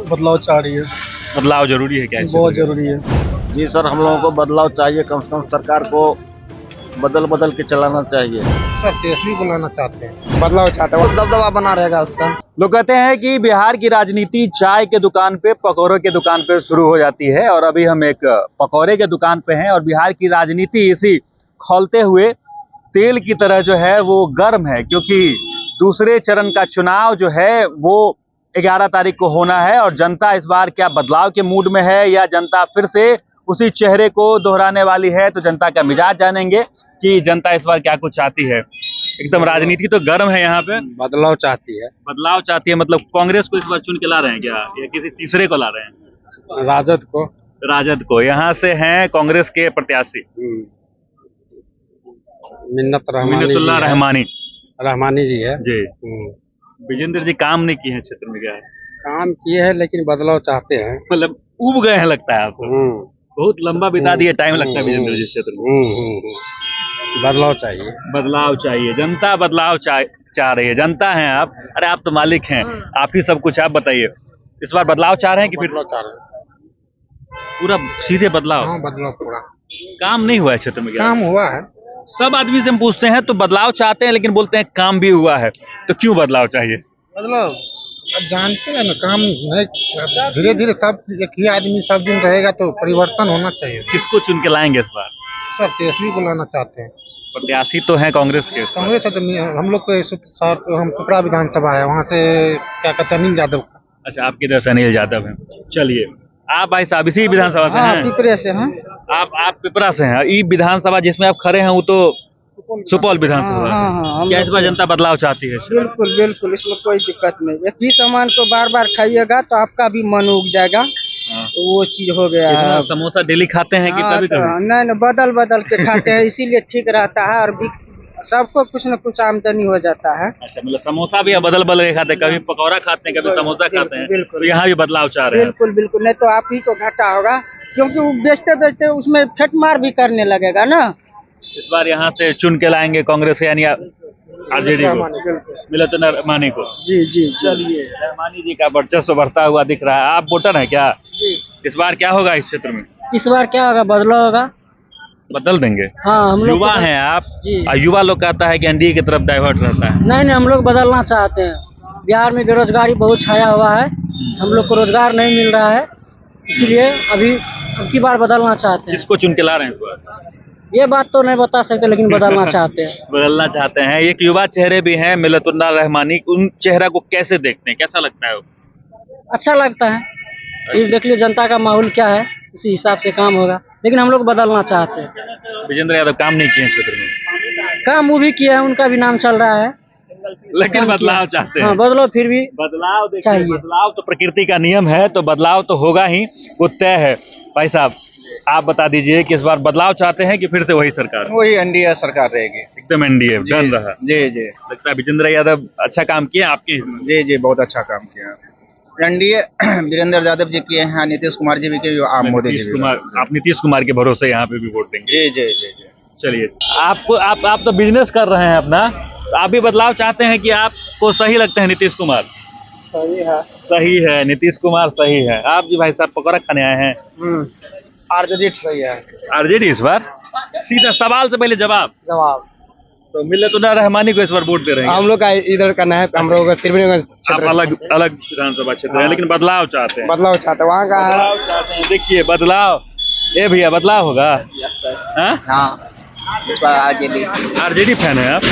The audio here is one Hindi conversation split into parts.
बदलाव चाह रही है। बदलाव जरूरी है क्या? बहुत जरूरी है। जी सर, हम लोगों को बदलाव चाहिए। कम से कम सरकार को बदल के चलाना चाहिए। सर तेजस्वी बुलाना चाहते हैं, बदलाव चाहते हैं, दबदबा बना रहेगा उसका। लोग कहते हैं कि बिहार की राजनीति चाय के दुकान पे, पकौड़े के दुकान पे शुरू हो जाती है, और अभी हम एक पकौड़े के दुकान पे हैं और बिहार की राजनीति इसी खौलते हुए तेल की तरह जो है वो गर्म है, क्योंकि दूसरे चरण का चुनाव जो है वो 11 तारीख को होना है। और जनता इस बार क्या बदलाव के मूड में है या जनता फिर से उसी चेहरे को दोहराने वाली है, तो जनता का मिजाज जानेंगे कि जनता इस बार क्या कुछ चाहती है। एकदम राजनीति तो गर्म है यहाँ पे। बदलाव चाहती है। बदलाव चाहती है मतलब कांग्रेस को इस बार चुन के ला रहे हैं क्या, या किसी तीसरे को ला रहे हैं? राजद को। राजद को। यहाँ से हैं कांग्रेस के प्रत्याशी मिन्नतुल्लाह रहमानी जी है जी। विजेंद्र जी काम नहीं किए हैं क्षेत्र में, क्या है? काम किए हैं लेकिन बदलाव चाहते हैं। मतलब उब गए हैं लगता है आपको। बहुत लंबा बिता दिए, टाइम लगता है विजेंद्र जी क्षेत्र में। बदलाव चाहिए। बदलाव चाहिए, जनता बदलाव चाह रही है। जनता है आप, अरे आप तो मालिक हैं, आप ही सब कुछ। आप बताइए, इस बार बदलाव चाह रहे हैं कि फिर बदलाव चाह रहे हैं। पूरा सीधे बदलाव? हाँ, बदलाव पूरा। काम नहीं हुआ है क्षेत्र में क्या? काम हुआ है। सब आदमी से हम पूछते हैं तो बदलाव चाहते हैं, लेकिन बोलते हैं काम भी हुआ है। तो क्यों बदलाव चाहिए? बदलाव अब जानते हैं ना, काम नहीं, धीरे धीरे सब एक ही आदमी सब दिन रहेगा तो परिवर्तन होना चाहिए। किसको चुन के लाएंगे इस बार? सर तेजस्वी को लाना चाहते हैं। प्रत्याशी तो है कांग्रेस के। कांग्रेस से तो हम लोग को हम पिपरा विधानसभा है, वहाँ से क्या कहते हैं, अनिल यादव। अच्छा, आपकी तरफ से अनिल यादव है। चलिए, आप भाई साहब इसी विधानसभा से हैं? पिपरे से हैं। आप पिपरा से हैं। ये विधानसभा जिसमें आप खड़े हैं वो तो सुपौल विधानसभा है। क्या इस बार जनता बदलाव चाहती है? बिल्कुल बिल्कुल, इसमें कोई दिक्कत नहीं। एक ही सामान को बार बार खाइएगा तो आपका भी मन उग जाएगा। वो चीज हो गया है। समोसा डेली खाते हैं कि कभी कभी? नहीं, बदल बदल के खाते हैं, इसीलिए ठीक रहता है और सबको कुछ न कुछ आमदनी हो जाता है। अच्छा, मतलब समोसा भी बदल बदल के खाते हैं, कभी पकौड़ा खाते हैं, कभी समोसा खाते हैं। बिल्कुल, तो यहाँ भी बदलाव चाह रहे हैं? बिल्कुल बिल्कुल, नहीं तो आप ही को घाटा होगा, क्योंकि वो बेचते बेचते उसमें फेटमार भी करने लगेगा ना। इस बार यहाँ से चुन के लाएंगे कांग्रेस यानी आरजेडी को, मिन्नतुल्लाह रहमानी को। जी जी, चलिए, रहमानी जी का वर्चस्व बढ़ता हुआ दिख रहा है। आप वोटर हैं क्या? इस बार क्या होगा इस क्षेत्र में? इस बार क्या होगा? बदलाव होगा। बदल देंगे? हाँ, हम लोग युवा हैं आप जी। और युवा लोग कहता है कि एनडीए की तरफ डाइवर्ट रहता है। नहीं, हम लोग बदलना चाहते हैं। बिहार में बेरोजगारी बहुत छाया हुआ है, हम लोग को रोजगार नहीं मिल रहा है, इसलिए अब की बार बदलना चाहते हैं। किसको चुन के ला रहे हैं इस बार? ये बात तो नहीं बता सकते, लेकिन बदलना चाहते हैं। बदलना चाहते हैं। एक युवा चेहरे भी हैं मिन्नतुल्लाह रहमानी, उन चेहरा को कैसे देखते हैं, कैसा लगता है वो? अच्छा लगता है। ये देख लीजिए जनता का माहौल क्या है, उसी हिसाब से काम होगा, लेकिन हम लोग बदलना चाहते हैं। विजेंद्र यादव काम नहीं किए क्षेत्र में? काम वो भी किया है, उनका भी नाम चल रहा है, लेकिन बदलाव चाहते हैं। हाँ, बदलाव फिर भी बदलाव चाहिए। बदलाव तो प्रकृति का नियम है, तो बदलाव तो होगा ही, वो तय है। भाई साहब, आप बता दीजिए कि इस बार बदलाव चाहते हैं कि फिर से वही सरकार? वही एनडीए सरकार रहेगी। एकदम एनडीए डन रहा। जी जी, लगता है विजेंद्र यादव अच्छा काम किए आपके? जी जी, बहुत अच्छा काम किया एनडीए। वीरेंद्र यादव जी किए हैं, नीतीश कुमार जी भी किए, आप मोदी जी भी। आप नीतीश कुमार के भरोसे यहाँ पे भी वोट देंगे? जी जी जी जी। चलिए, आप तो बिजनेस कर रहे हैं अपना, तो आप भी बदलाव चाहते हैं कि आपको सही लगते हैं नीतीश कुमार? सही है। सही है, नीतीश कुमार सही है। आप जी भाई साहब पकौड़ा खाने आए हैं? आरजेडी सही है। आरजेडी इस बार? सीधा सवाल से पहले जवाब। तो मिन्नतुल्लाह रहमानी को इस बार वोट दे रहे हैं? हम लोग का इधर का है, हम लोग त्रिवेणीगंज आप अलग अलग विधानसभा क्षेत्र है, लेकिन बदलाव चाहते हैं? बदलाव चाहते हैं, वहाँ का बदलाव चाहते हैं। देखिए बदलाव, ए भैया बदलाव होगा? हाँ, इस बार आरजेडी फैन है आप?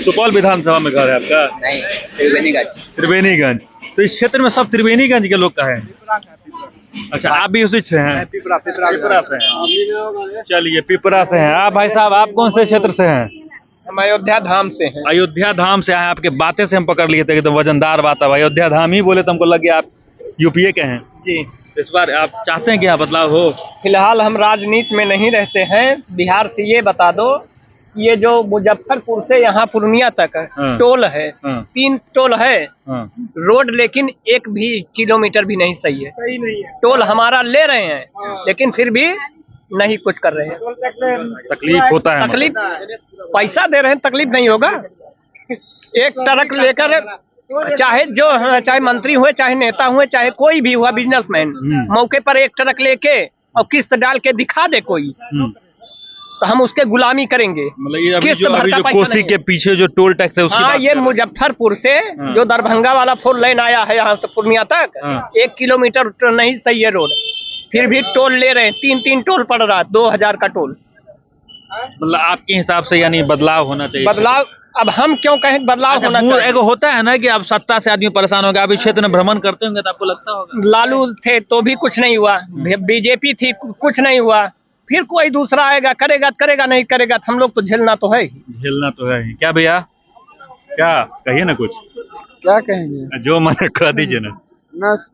सुपौल विधानसभा में घर है आपका? नहीं, त्रिवेणीगंज। त्रिवेणीगंज। तो इस क्षेत्र में सब त्रिवेणीगंज के लोग का है? अच्छा, आप भी उसी से हैं? पिपरा से हैं। चलिए, पिपरा से हैं आप। भाई साहब, आप कौन से क्षेत्र से हैं? हम अयोध्या धाम से हैं। अयोध्या धाम से आए। आपके बातें से हम पकड़ लिए थे, एकदम वजनदार बात है। अयोध्या धाम ही बोले तो हमको लग गया आप यूपीए के हैं। जी, इस बार आप चाहते हैं कि यहाँ बदलाव हो? फिलहाल हम राजनीति में नहीं रहते हैं। बिहार से ये बता दो, ये जो मुजफ्फरपुर से यहाँ पूर्णिया तक हाँ। टोल है, 3 टोल है, रोड लेकिन 1 भी किलोमीटर भी नहीं सही है। सही नहीं है। टोल हमारा ले रहे हैं, लेकिन फिर भी नहीं कुछ कर रहे हैं। तकलीफ होता है? तकलीफ पैसा दे रहे हैं, तकलीफ नहीं होगा। एक ट्रक लेकर चाहे जो चाहे मंत्री हुए, चाहे नेता हुए, चाहे कोई भी हुआ बिजनेसमैन, मौके पर एक ट्रक लेके और किस्त डाल के दिखा दे कोई, तो हम उसके गुलामी करेंगे। मतलब ये अभी किस्त जो भरता पैसा कोसी नहीं के है। पीछे जो टोल टैक्स है उसकी हाँ, बात ये कर रहे हैं। मुजफ्फरपुर से जो दरभंगा वाला 4 लाइन आया है यहाँ तक पूर्णिया तक, 1 किलोमीटर तो नहीं सही है रोड, फिर भी टोल ले रहे हैं। 3 टोल पड़ रहा है, 2000 का टोल। मतलब आपके हिसाब से यानी बदलाव होना चाहिए। बदलाव, अब हम क्यों कहें बदलाव होना चाहिए। एगो होता है ना कि अब सत्ता से आदमी परेशान हो गया, अभी क्षेत्र में भ्रमण करते होंगे तो आपको लगता होगा लालू थे तो भी कुछ नहीं हुआ, बीजेपी थी कुछ नहीं हुआ, फिर कोई दूसरा आएगा, करेगा करेगा, नहीं करेगा तो हम लोग तो झेलना तो है। झेलना तो है। क्या भैया, क्या कहिए ना कुछ, क्या कहेंगे, जो मन कह दीजिए ना। ना इस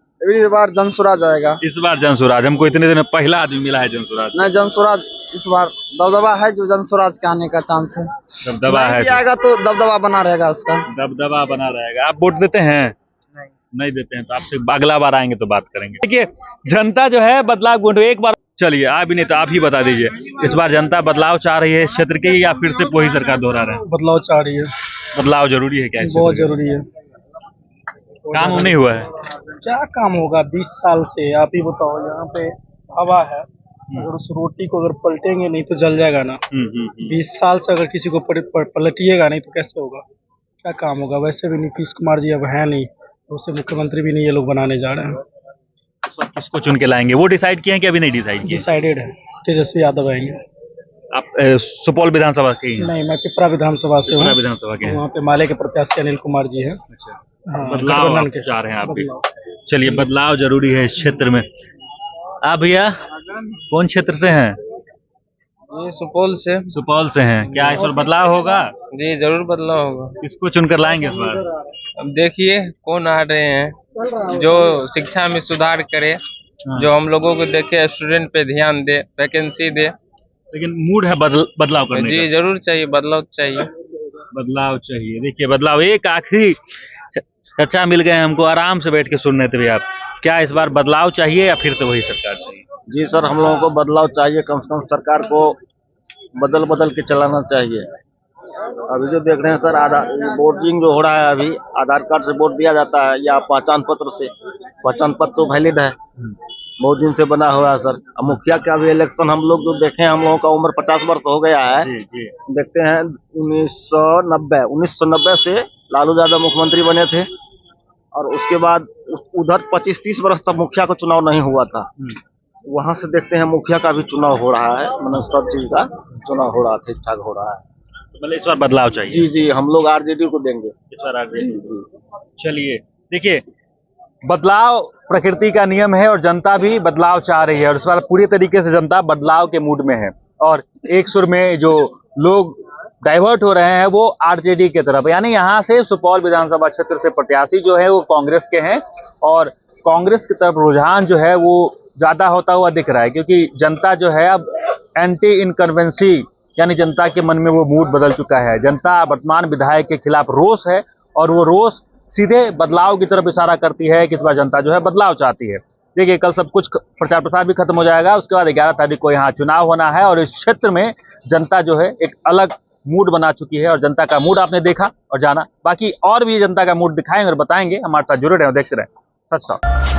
बार जनसुराज आएगा। इस बार जनसुराज, हमको इतने दिन में पहला आदमी मिला है जनसुराज। ना जनसुराज इस बार दबदबा है, जो जनसुराज के आने का चांस है। दबदबा है, आएगा तो दबदबा बना रहेगा उसका। दबदबा बना रहेगा। आप वोट देते हैं? नहीं देते हैं तो आपसे अगला बार आएंगे तो बात करेंगे। देखिए, जनता जो है बदलाव ढूंढ, एक बार चलिए आप ही नहीं तो आप ही बता दीजिए, इस बार जनता बदलाव चाह रही है इस क्षेत्र के, या फिर से वही सरकार दोहरा रहे हैं? बदलाव चाह रही है, बदलाव जरूरी है क्या? बहुत जरूरी है। काम नहीं हुआ है। क्या काम होगा 20 साल से, आप ही बताओ। यहाँ पे हवा है, अगर उस रोटी को अगर पलटेंगे नहीं तो जल जाएगा ना। 20 साल से अगर किसी को पलटिएगा नहीं तो कैसे होगा, क्या काम होगा। वैसे भी नीतीश कुमार जी अब है नहीं, उससे मुख्यमंत्री भी नहीं ये लोग बनाने जा रहे हैं। किसको चुन के लाएंगे वो डिसाइड किए हैं कि अभी नहीं डिसाइड किया? डिसाइडेड है, तेजस्वी यादव आएंगे। आप सुपौल विधानसभा के ही हैं? नहीं, मैं पिपरा विधानसभा से हूँ। पिपरा विधानसभा के हैं। वहाँ पे माले के प्रत्याशी अनिल कुमार जी हैं। हाँ, बदलाव गठबंधन आप के चाह रहे हैं आप भी। बदलाव। चलिए, बदलाव जरूरी है इस क्षेत्र में। आप भैया कौन क्षेत्र से हैं? जी सुपौल से। सुपौल से हैं। क्या इस बार बदलाव होगा? जी जरूर बदलाव होगा। किसको चुनकर लाएंगे इस बार? अब देखिए कौन आ रहे हैं जो शिक्षा में सुधार करे, जो हम लोगों को देखे, स्टूडेंट पे ध्यान दे, वैकेंसी दे। लेकिन मूड है बदलाव करने जी का। जरूर चाहिए, बदलाव चाहिए। बदलाव चाहिए। देखिए, बदलाव, एक आखिरी चर्चा मिल गए हमको, आराम से बैठ के सुन रहे थे भैया। आप क्या इस बार बदलाव चाहिए या फिर तो वही सरकार चाहिए? जी सर, हम लोगों को बदलाव चाहिए। कम से कम सरकार को बदल के चलाना चाहिए। अभी जो देख रहे हैं सर, आधार वोटिंग जो हो रहा है, अभी आधार कार्ड से वोट दिया जाता है या पहचान पत्र से। पहचान पत्र तो वैलिड है, बहुत दिन से बना हुआ है सर। अब मुखिया का भी इलेक्शन हम लोग जो देखे, हम लोगों का उम्र 50 वर्ष हो गया है। जी। देखते हैं 1990 से लालू यादव मुख्यमंत्री बने थे, और उसके बाद उधर 25-30 वर्ष तक मुखिया का चुनाव नहीं हुआ था। वहां से देखते हैं मुखिया का भी चुनाव हो रहा है, मतलब सब चीज का चुनाव हो रहा, ठीक ठाक हो रहा है। मतलब इस बार बदलाव चाहिए। जी, हम लोग आरजेडी को देंगे इस बार आरजेडी। चलिए, देखिए, बदलाव प्रकृति का नियम है और जनता भी बदलाव चाह रही है, और इस बार पूरी तरीके से जनता बदलाव के मूड में है। और एक सुर में जो लोग डाइवर्ट हो रहे हैं वो आरजेडी की तरफ, यानी यहाँ से सुपौल विधानसभा क्षेत्र से प्रत्याशी जो है वो कांग्रेस के हैं, और कांग्रेस की तरफ रुझान जो है वो ज्यादा होता हुआ दिख रहा है, क्योंकि जनता जो है अब एंटी इनकन्वेंसी, यानी जनता के मन में वो मूड बदल चुका है। जनता वर्तमान विधायक के खिलाफ रोष है, और वो रोष सीधे बदलाव की तरफ इशारा करती है कि इस बार जनता जो है बदलाव चाहती है। देखिए, कल सब कुछ प्रचार प्रसार भी खत्म हो जाएगा, उसके बाद 11 तारीख को यहाँ चुनाव होना है, और इस क्षेत्र में जनता जो है एक अलग मूड बना चुकी है, और जनता का मूड आपने देखा और जाना। बाकी और भी जनता का मूड दिखाएंगे और बताएंगे। हमारे साथ जुड़े रहे, देखते रहे सच साफ।